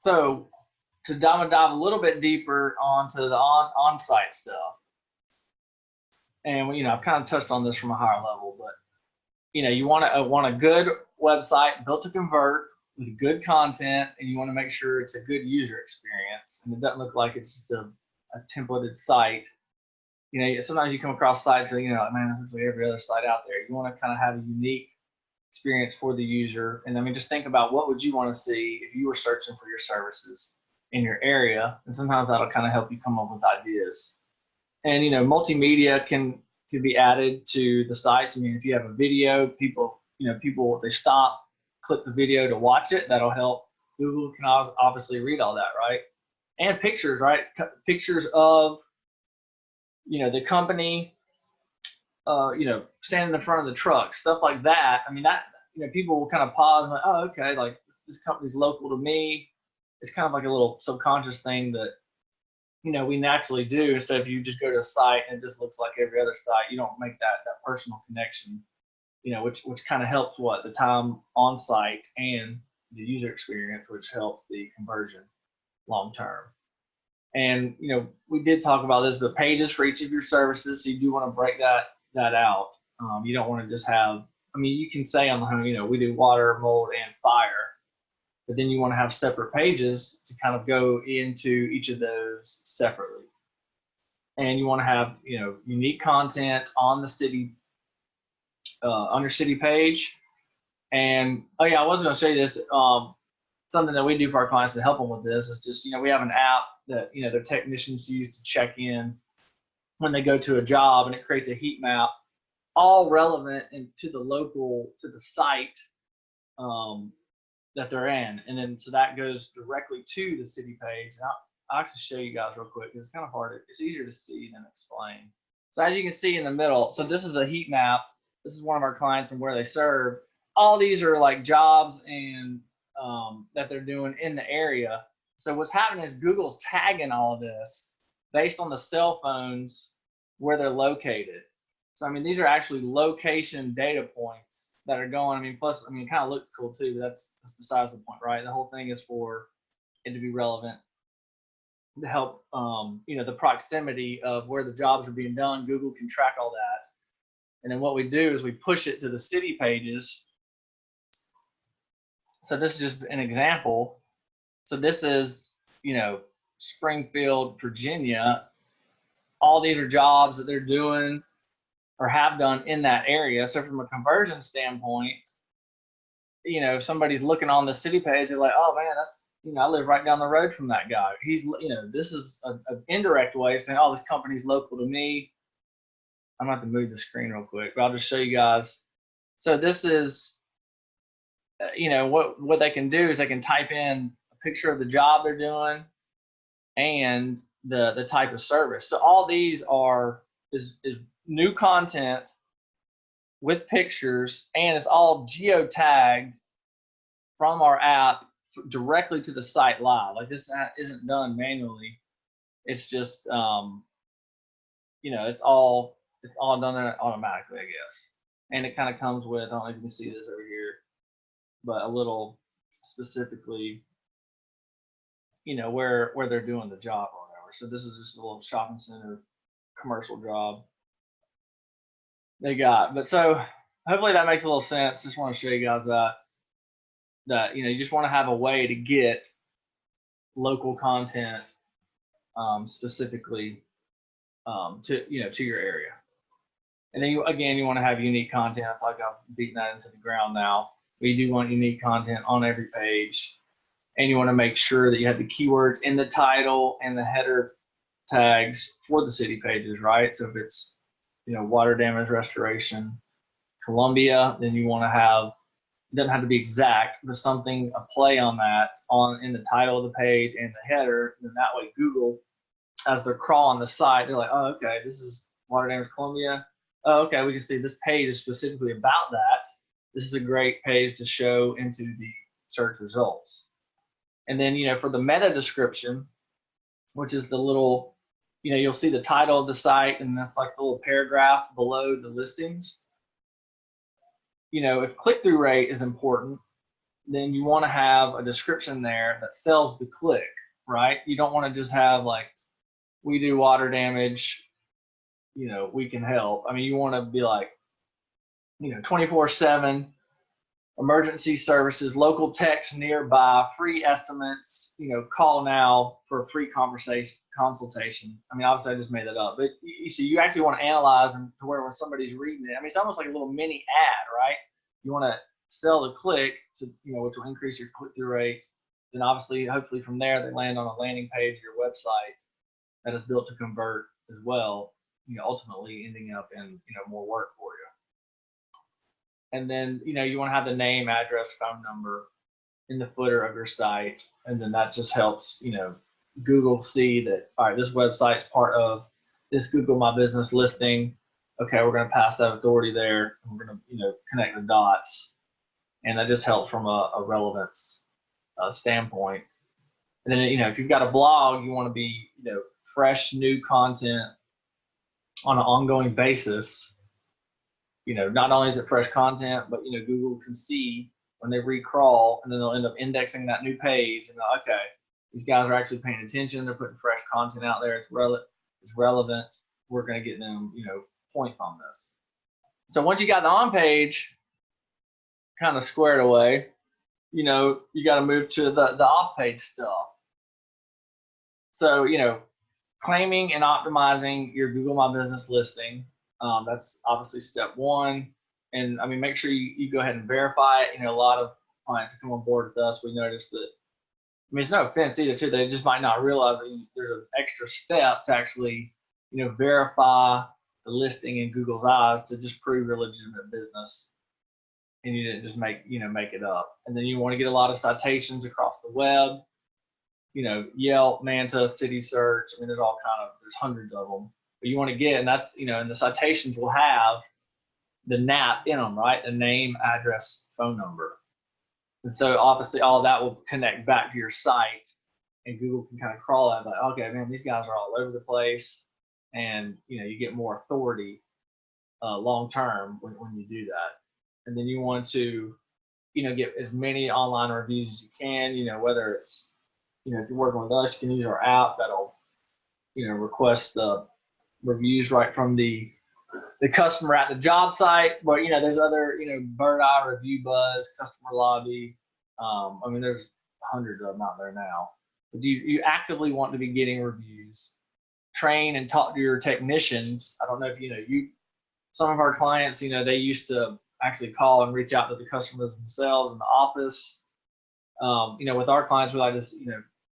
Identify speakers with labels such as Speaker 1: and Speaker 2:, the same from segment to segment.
Speaker 1: So to dive a little bit deeper onto the on-site stuff, and I've kind of touched on this from a higher level, but you want a good website built to convert with good content, and you want to make sure it's a good user experience, and it doesn't look like it's just a templated site. Sometimes you come across sites that man, this is like every other site out there. You want to kind of have a unique experience for the user, and I mean, just think about what would you want to see if you were searching for your services in your area, and sometimes that'll kind of help you come up with ideas. And multimedia could be added to the sites. I mean, if you have a video, people they stop, click the video to watch it. That'll help. Google can obviously read all that, right? And pictures, right? Pictures of the company, standing in front of the truck, stuff like that. I mean, that people will kind of pause and like, oh, okay, like this company's local to me. It's kind of like a little subconscious thing that we naturally do. Instead of you just go to a site and it just looks like every other site, you don't make that personal connection, which kind of helps the time on site and the user experience, which helps the conversion long term. And we did talk about this, but pages for each of your services, so you do want to break that out. You don't want to just have, I mean, you can say on the home, we do water, mold, and fire, but then you want to have separate pages to kind of go into each of those separately. And you want to have, unique content on the city, on your city page. And, oh yeah, I was going to show you this. Something that we do for our clients to help them with this is just, we have an app that, their technicians use to check in when they go to a job, and it creates a heat map, all relevant to the site that they're in. And then, so that goes directly to the city page. And I'll actually show you guys real quick, because it's kind of hard. It's easier to see than explain. So as you can see in the middle, so this is a heat map. This is one of our clients and where they serve. All these are like jobs and that they're doing in the area. So what's happening is Google's tagging all of this based on the cell phones where they're located. So, I mean, these are actually location data points that are going. I mean, plus, I mean, it kind of looks cool too, but that's besides the point, right? The whole thing is for it to be relevant, to help, the proximity of where the jobs are being done. Google can track all that. And then what we do is we push it to the city pages. So this is just an example. So this is, Springfield, Virginia. All these are jobs that they're doing or have done in that area. So from a conversion standpoint, if somebody's looking on the city page, they're like, oh man, that's, I live right down the road from that guy. He's, this is an indirect way of saying, oh, this company's local to me. I'm going to have to move the screen real quick, but I'll just show you guys. So this is, what they can do is they can type in a picture of the job they're doing and the type of service. So all these is new content with pictures, and it's all geotagged from our app directly to the site live. Like, this isn't done manually. It's just it's all done automatically, I guess. And it kind of comes with, I don't know if you can see this over here, but a little specifically, where they're doing the job or whatever. So this is just a little shopping center commercial job they got. But so hopefully that makes a little sense. Just want to show you guys that you just want to have a way to get local content specifically to your area. And then you want to have unique content. I feel like I've beaten that into the ground now. We do want unique content on every page. And you want to make sure that you have the keywords in the title and the header tags for the city pages, right? So if it's, water damage restoration, Columbia, then you want to have, it doesn't have to be exact, but something, a play on that in the title of the page and the header. And that way Google, as they're crawling the site, they're like, oh, okay, this is water damage Columbia. Oh, okay, we can see this page is specifically about that. This is a great page to show into the search results. And then, for the meta description, which is the little, you'll see the title of the site, and that's like the little paragraph below the listings. If click-through rate is important, then you want to have a description there that sells the click, right? You don't want to just have like, we do water damage, we can help. I mean, you want to be like, 24/7 emergency services, local techs nearby, free estimates, call now for a free consultation. I mean, obviously I just made that up, but you actually want to analyze them to where when somebody's reading it, I mean, it's almost like a little mini ad, right? You want to sell the click to, which will increase your click-through rate. Then obviously, hopefully from there, they land on a landing page of your website that is built to convert as well, ultimately ending up in, more work for you. And then, you want to have the name, address, phone number in the footer of your site. And then that just helps, Google see that, all right, this website is part of this Google My Business listing. Okay, we're going to pass that authority there. And we're going to, connect the dots. And that just helps from a relevance standpoint. And then, if you've got a blog, you want to be, fresh, new content on an ongoing basis. Not only is it fresh content, but, Google can see when they recrawl, and then they'll end up indexing that new page. And okay, these guys are actually paying attention. They're putting fresh content out there. It's relevant. We're going to get them, points on this. So once you got the on page kind of squared away, you got to move to the off page stuff. So, claiming and optimizing your Google My Business listing. That's obviously step one. And I mean, make sure you go ahead and verify it. A lot of clients that come on board with us, we noticed that, I mean, it's no offense either too, they just might not realize that there's an extra step to actually, verify the listing in Google's eyes to just prove your legitimate business. And you didn't just make it up. And then you want to get a lot of citations across the web, Yelp, Manta, City Search. I mean, there's hundreds of them. But you want to get, and that's, and the citations will have the NAP in them, right? The name, address, phone number. And so obviously all of that will connect back to your site, and Google can kind of crawl out like, okay, man, these guys are all over the place. And, you get more authority long-term when you do that. And then you want to, get as many online reviews as you can, whether it's, if you're working with us, you can use our app that'll, request the reviews right from the customer at the job site. But there's other, Bird Eye, Review Buzz, Customer Lobby. I mean, there's hundreds of them out there now. But you actively want to be getting reviews. Train and talk to your technicians. I don't know if some of our clients, they used to actually call and reach out to the customers themselves in the office. With our clients, we like to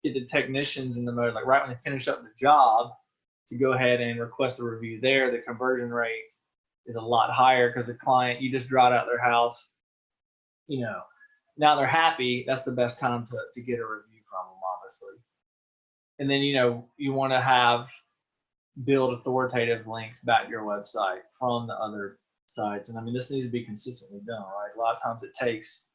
Speaker 1: get the technicians in the mode, like right when they finish up the job, to go ahead and request a review there. The conversion rate is a lot higher because the client, you just dried out their house, now they're happy. That's the best time to get a review from them, obviously. And then, you want to build authoritative links back to your website from the other sites. And I mean, this needs to be consistently done, right? A lot of times it takes,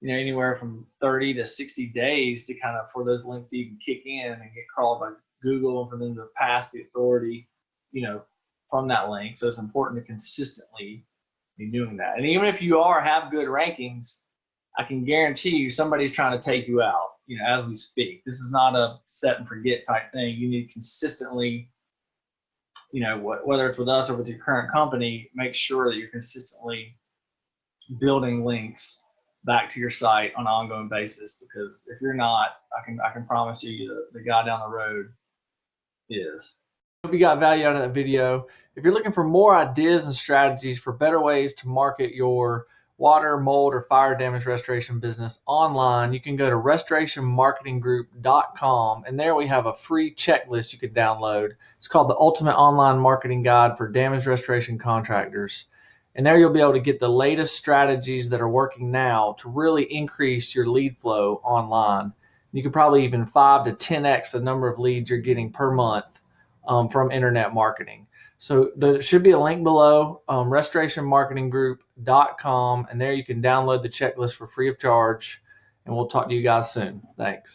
Speaker 1: anywhere from 30 to 60 days to for those links to even kick in and get crawled by Google, and for them to pass the authority, from that link. So it's important to consistently be doing that. And even if you have good rankings, I can guarantee you somebody's trying to take you out, as we speak. This is not a set and forget type thing. You need consistently, whether it's with us or with your current company, make sure that you're consistently building links back to your site on an ongoing basis. Because if you're not, I can promise you the guy down the road is. Hope you got value out of that video. If you're looking for more ideas and strategies for better ways to market your water, mold, or fire damage restoration business online, you can go to restorationmarketinggroup.com, and there we have a free checklist you can download. It's called the Ultimate Online Marketing Guide for Damage Restoration Contractors. And there you'll be able to get the latest strategies that are working now to really increase your lead flow online. You could probably even 5 to 10x the number of leads you're getting per month from internet marketing. So there should be a link below, restorationmarketinggroup.com, and there you can download the checklist for free of charge. And we'll talk to you guys soon. Thanks.